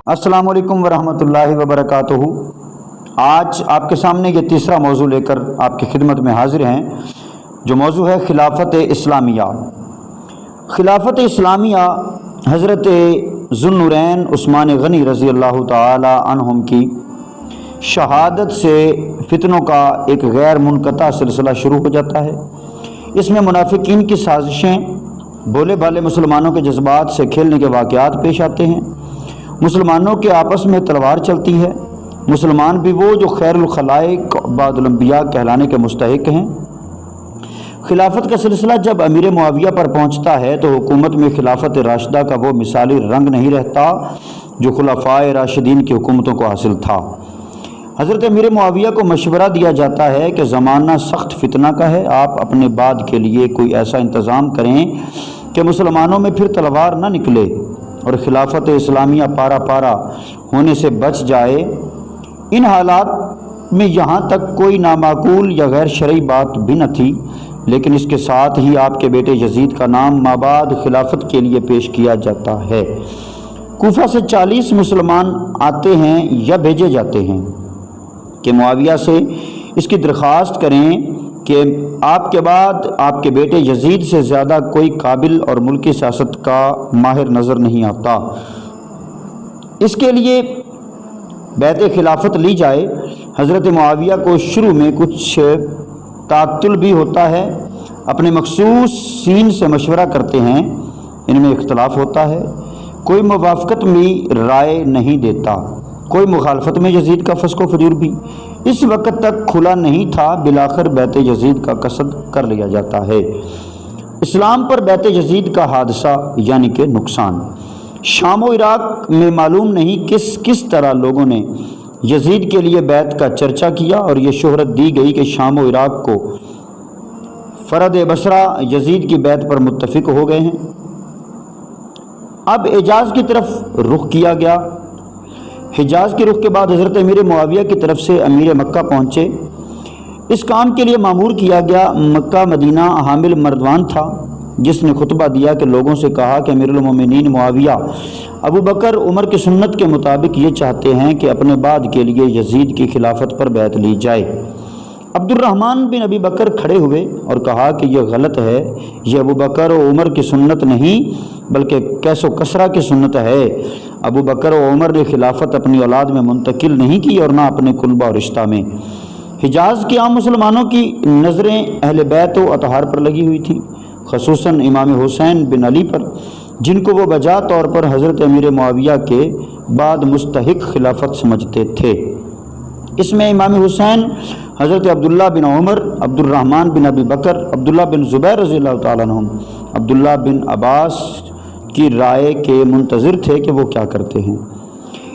السلام علیکم ورحمۃ اللہ وبرکاتہ۔ آج آپ کے سامنے یہ تیسرا موضوع لے کر آپ کی خدمت میں حاضر ہیں، جو موضوع ہے خلافت اسلامیہ۔ خلافت اسلامیہ حضرت ذو النورین عثمان غنی رضی اللہ تعالی عنہم کی شہادت سے فتنوں کا ایک غیر منقطع سلسلہ شروع ہو جاتا ہے۔ اس میں منافقین کی سازشیں، بھولے بھالے مسلمانوں کے جذبات سے کھیلنے کے واقعات پیش آتے ہیں۔ مسلمانوں کے آپس میں تلوار چلتی ہے۔ مسلمان بھی وہ جو خیر الخلائق بعد الانبیاء کہلانے کے مستحق ہیں۔ خلافت کا سلسلہ جب امیر معاویہ پر پہنچتا ہے تو حکومت میں خلافت راشدہ کا وہ مثالی رنگ نہیں رہتا جو خلفائے راشدین کی حکومتوں کو حاصل تھا۔ حضرت امیر معاویہ کو مشورہ دیا جاتا ہے کہ زمانہ سخت فتنہ کا ہے، آپ اپنے بعد کے لیے کوئی ایسا انتظام کریں کہ مسلمانوں میں پھر تلوار نہ نکلے اور خلافت اسلامیہ پارا پارا ہونے سے بچ جائے۔ ان حالات میں یہاں تک کوئی نامعقول یا غیر شرعی بات بھی نہ تھی، لیکن اس کے ساتھ ہی آپ کے بیٹے یزید کا نام مابعد خلافت کے لیے پیش کیا جاتا ہے۔ کوفہ سے 40 مسلمان آتے ہیں یا بھیجے جاتے ہیں کہ معاویہ سے اس کی درخواست کریں کہ آپ کے بعد آپ کے بیٹے یزید سے زیادہ کوئی قابل اور ملکی سیاست کا ماہر نظر نہیں آتا، اس کے لیے بیعت خلافت لی جائے۔ حضرت معاویہ کو شروع میں کچھ تعطل بھی ہوتا ہے، اپنے مخصوص سین سے مشورہ کرتے ہیں، ان میں اختلاف ہوتا ہے، کوئی موافقت میں رائے نہیں دیتا، کوئی مخالفت میں یزید کا فسق و فجور بھی اس وقت تک کھلا نہیں تھا۔ بالآخر بیعت یزید کا قصد کر لیا جاتا ہے۔ اسلام پر بیعت یزید کا حادثہ یعنی کہ نقصان۔ شام و عراق میں معلوم نہیں کس طرح لوگوں نے یزید کے لیے بیعت کا چرچا کیا اور یہ شہرت دی گئی کہ شام و عراق کو فرد بصرہ یزید کی بیعت پر متفق ہو گئے ہیں۔ اب حجاز کی طرف رخ کیا گیا۔ حجاز کے رخ کے بعد حضرت امیر معاویہ کی طرف سے امیر مکہ پہنچے۔ اس کام کے لیے مامور کیا گیا مکہ مدینہ حامل مردوان تھا، جس نے خطبہ دیا کہ لوگوں سے کہا کہ امیر المومنین معاویہ ابو بکر عمر کی سنت کے مطابق یہ چاہتے ہیں کہ اپنے بعد کے لیے یزید کی خلافت پر بیعت لی جائے۔ عبد الرحمن بن ابی بکر کھڑے ہوئے اور کہا کہ یہ غلط ہے، یہ ابو بکر و عمر کی سنت نہیں بلکہ کیس و کسرہ کی سنت ہے۔ ابو بکر و عمر نے خلافت اپنی اولاد میں منتقل نہیں کی اور نہ اپنے کنبہ و رشتہ میں۔ حجاز کے عام مسلمانوں کی نظریں اہل بیت و اطہار پر لگی ہوئی تھیں، خصوصاً امام حسین بن علی پر، جن کو وہ بجا طور پر حضرت امیر معاویہ کے بعد مستحق خلافت سمجھتے تھے۔ اس میں امام حسین حضرت عبداللہ بن عمر، عبد الرحمن بن ابی بکر، عبداللہ بن زبیر رضی اللہ تعالیٰ عنہم، عبداللہ بن عباس کی رائے کے منتظر تھے کہ وہ کیا کرتے ہیں۔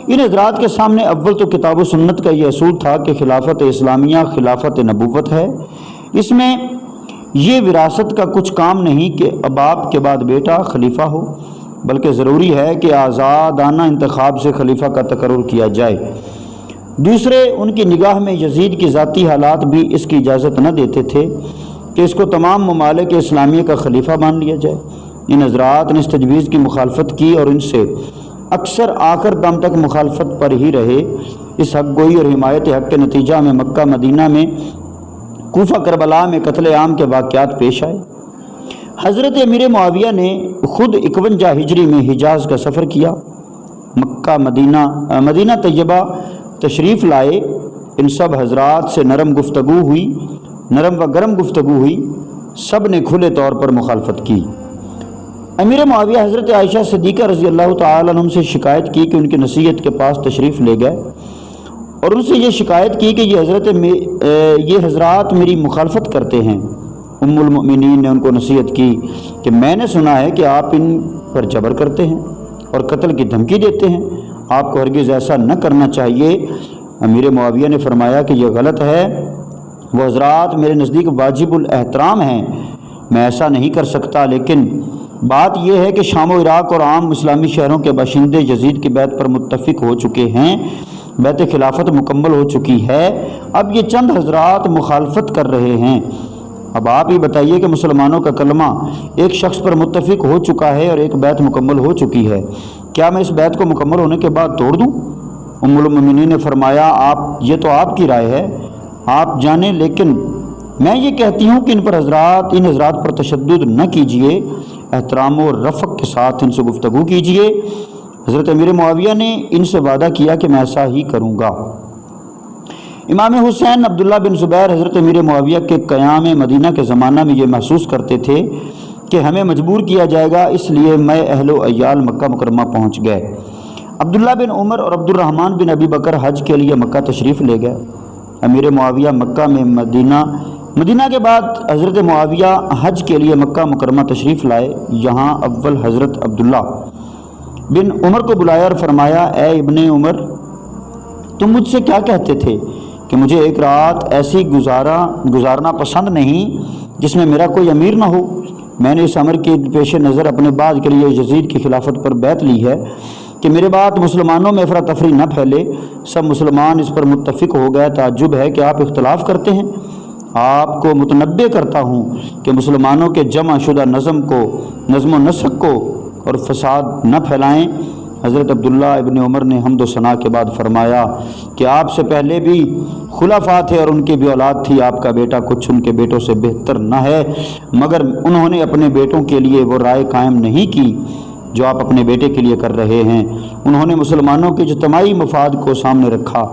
ان حضرات کے سامنے اول تو کتاب و سنت کا یہ اصول تھا کہ خلافت اسلامیہ خلافت نبوت ہے، اس میں یہ وراثت کا کچھ کام نہیں کہ باپ کے بعد بیٹا خلیفہ ہو، بلکہ ضروری ہے کہ آزادانہ انتخاب سے خلیفہ کا تقرر کیا جائے۔ دوسرے، ان کی نگاہ میں یزید کی ذاتی حالات بھی اس کی اجازت نہ دیتے تھے کہ اس کو تمام ممالک اسلامیہ کا خلیفہ مان لیا جائے۔ ان حضرات نے اس تجویز کی مخالفت کی اور ان سے اکثر آخر دم تک مخالفت پر ہی رہے۔ اس حق گوئی اور حمایت حق کے نتیجہ میں مکہ مدینہ میں، کوفہ کربلا میں قتل عام کے واقعات پیش آئے۔ حضرت امیر معاویہ نے خود 51 ہجری میں حجاز کا سفر کیا، مکہ مدینہ طیبہ تشریف لائے۔ ان سب حضرات سے نرم و گرم گفتگو ہوئی، سب نے کھلے طور پر مخالفت کی۔ امیر معاویہ حضرت عائشہ صدیقہ رضی اللہ تعالیٰ عنہ سے شکایت کی کہ ان کی نصیحت کے پاس تشریف لے گئے اور ان سے یہ شکایت کی کہ یہ حضرات میری مخالفت کرتے ہیں۔ ام المؤمنین نے ان کو نصیحت کی کہ میں نے سنا ہے کہ آپ ان پر جبر کرتے ہیں اور قتل کی دھمکی دیتے ہیں، آپ کو ہرگز ایسا نہ کرنا چاہیے۔ امیر معاویہ نے فرمایا کہ یہ غلط ہے، وہ حضرات میرے نزدیک واجب الاحترام ہیں، میں ایسا نہیں کر سکتا، لیکن بات یہ ہے کہ شام و عراق اور عام اسلامی شہروں کے باشندے یزید کی بیعت پر متفق ہو چکے ہیں، بیعت خلافت مکمل ہو چکی ہے، اب یہ چند حضرات مخالفت کر رہے ہیں، اب آپ ہی بتائیے کہ مسلمانوں کا کلمہ ایک شخص پر متفق ہو چکا ہے اور ایک بیعت مکمل ہو چکی ہے، کیا میں اس بیعت کو مکمل ہونے کے بعد توڑ دوں؟ ام المومنین نے فرمایا یہ تو آپ کی رائے ہے، آپ جانیں، لیکن میں یہ کہتی ہوں کہ ان حضرات پر تشدد نہ کیجیے، احترام و رفق کے ساتھ ان سے گفتگو کیجیے۔ حضرت امیر معاویہ نے ان سے وعدہ کیا کہ میں ایسا ہی کروں گا۔ امام حسین عبداللہ بن زبیر حضرت امیر معاویہ کے قیام مدینہ کے زمانہ میں یہ محسوس کرتے تھے کہ ہمیں مجبور کیا جائے گا، اس لیے میں اہل و عیال مکہ مکرمہ پہنچ گئے۔ عبداللہ بن عمر اور عبد الرحمن بن ابی بکر حج کے لیے مکہ تشریف لے گئے۔ امیر معاویہ مکہ میں مدینہ کے بعد حضرت معاویہ حج کے لیے مکہ مکرمہ تشریف لائے۔ یہاں اول حضرت عبداللہ بن عمر کو بلایا اور فرمایا، اے ابن عمر، تم مجھ سے کیا کہتے تھے کہ مجھے ایک رات ایسی گزارنا پسند نہیں جس میں میرا کوئی امیر نہ ہو۔ میں نے اس امر کے پیش نظر اپنے بعد کے لیے یزید کی خلافت پر بیعت لی ہے کہ میرے بعد مسلمانوں میں افراتفری نہ پھیلے۔ سب مسلمان اس پر متفق ہو گئے۔ تعجب ہے کہ آپ اختلاف کرتے ہیں۔ آپ کو متنبہ کرتا ہوں کہ مسلمانوں کے جمع شدہ نظم و نسق کو اور فساد نہ پھیلائیں۔ حضرت عبداللہ ابن عمر نے حمد و ثنا کے بعد فرمایا کہ آپ سے پہلے بھی خلفاء تھے اور ان کی بھی اولاد تھی، آپ کا بیٹا کچھ ان کے بیٹوں سے بہتر نہ ہے، مگر انہوں نے اپنے بیٹوں کے لیے وہ رائے قائم نہیں کی جو آپ اپنے بیٹے کے لیے کر رہے ہیں۔ انہوں نے مسلمانوں کے اجتماعی مفاد کو سامنے رکھا۔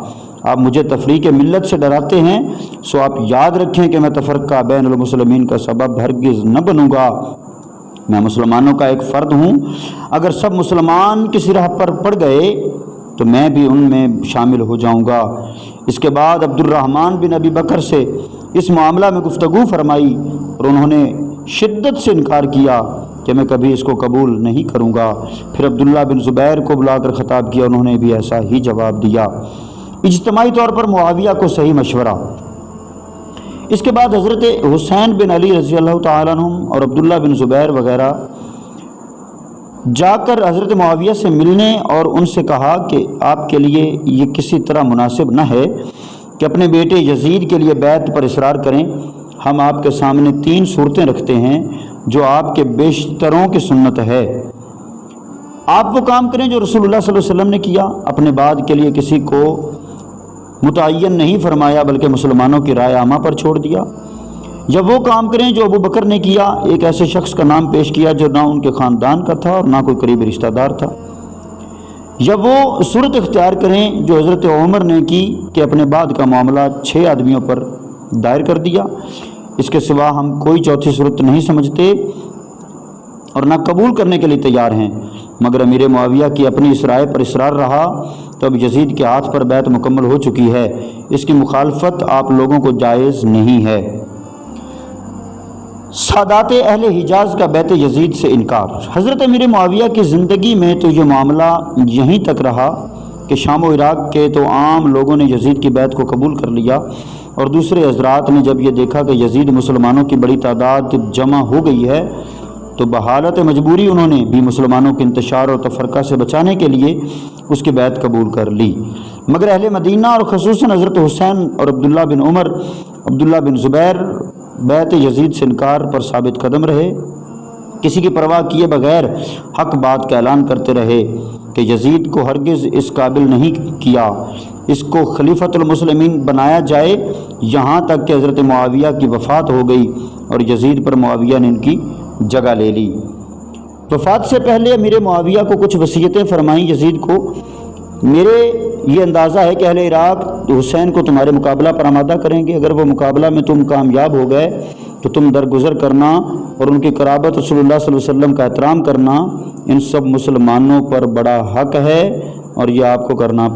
آپ مجھے تفریق ملت سے ڈراتے ہیں، سو آپ یاد رکھیں کہ میں تفرقہ بین المسلمین کا سبب ہرگز نہ بنوں گا۔ میں مسلمانوں کا ایک فرد ہوں، اگر سب مسلمان کسی راہ پر پڑ گئے تو میں بھی ان میں شامل ہو جاؤں گا۔ اس کے بعد عبد الرحمن بن ابی بکر سے اس معاملہ میں گفتگو فرمائی اور انہوں نے شدت سے انکار کیا کہ میں کبھی اس کو قبول نہیں کروں گا۔ پھر عبداللہ بن زبیر کو بلا کر خطاب کیا، انہوں نے بھی ایسا ہی جواب دیا۔ اجتماعی طور پر معاویہ کو صحیح مشورہ۔ اس کے بعد حضرت حسین بن علی رضی اللہ تعالیٰ عنہم اور عبداللہ بن زبیر وغیرہ جا کر حضرت معاویہ سے ملنے اور ان سے کہا کہ آپ کے لیے یہ کسی طرح مناسب نہ ہے کہ اپنے بیٹے یزید کے لیے بیعت پر اصرار کریں۔ ہم آپ کے سامنے 3 صورتیں رکھتے ہیں جو آپ کے بیشتروں کی سنت ہے۔ آپ وہ کام کریں جو رسول اللہ صلی اللہ علیہ وسلم نے کیا، اپنے بعد کے لیے کسی کو متعین نہیں فرمایا بلکہ مسلمانوں کی رائے عامہ پر چھوڑ دیا، یا وہ کام کریں جو ابو بکر نے کیا، ایک ایسے شخص کا نام پیش کیا جو نہ ان کے خاندان کا تھا اور نہ کوئی قریبی رشتہ دار تھا، یا وہ صورت اختیار کریں جو حضرت عمر نے کی کہ اپنے بعد کا معاملہ 6 آدمیوں پر دائر کر دیا۔ اس کے سوا ہم کوئی چوتھی صورت نہیں سمجھتے اور نہ قبول کرنے کے لیے تیار ہیں۔ مگر امیر معاویہ کی اپنی اس رائے پر اصرار رہا تو اب یزید کے ہاتھ پر بیعت مکمل ہو چکی ہے، اس کی مخالفت آپ لوگوں کو جائز نہیں ہے۔ سادات اہل حجاز کا بیعت یزید سے انکار۔ حضرت امیر معاویہ کی زندگی میں تو یہ معاملہ یہیں تک رہا کہ شام و عراق کے تو عام لوگوں نے یزید کی بیعت کو قبول کر لیا، اور دوسرے حضرات نے جب یہ دیکھا کہ یزید مسلمانوں کی بڑی تعداد جمع ہو گئی ہے تو بحالت مجبوری انہوں نے بھی مسلمانوں کے انتشار اور تفرقہ سے بچانے کے لیے اس کی بیعت قبول کر لی۔ مگر اہل مدینہ اور خصوصاً حضرت حسین اور عبداللہ بن عمر، عبداللہ بن زبیر بیعت یزید سے انکار پر ثابت قدم رہے، کسی کی پرواہ کیے بغیر حق بات کا اعلان کرتے رہے کہ یزید کو ہرگز اس قابل نہیں کیا اس کو خلیفۃ المسلمین بنایا جائے، یہاں تک کہ حضرت معاویہ کی وفات ہو گئی اور یزید پر معاویہ نے ان کی جگہ لے لی۔ وفات سے پہلے امیر معاویہ کو کچھ وصیتیں فرمائیں یزید کو۔ میرے یہ اندازہ ہے کہ اہل عراق حسین کو تمہارے مقابلہ پر آمادہ کریں گے، اگر وہ مقابلہ میں تم کامیاب ہو گئے تو تم درگزر کرنا اور ان کی قرابت رسول اللہ صلی اللہ علیہ وسلم کا احترام کرنا، ان سب مسلمانوں پر بڑا حق ہے اور یہ آپ کو کرنا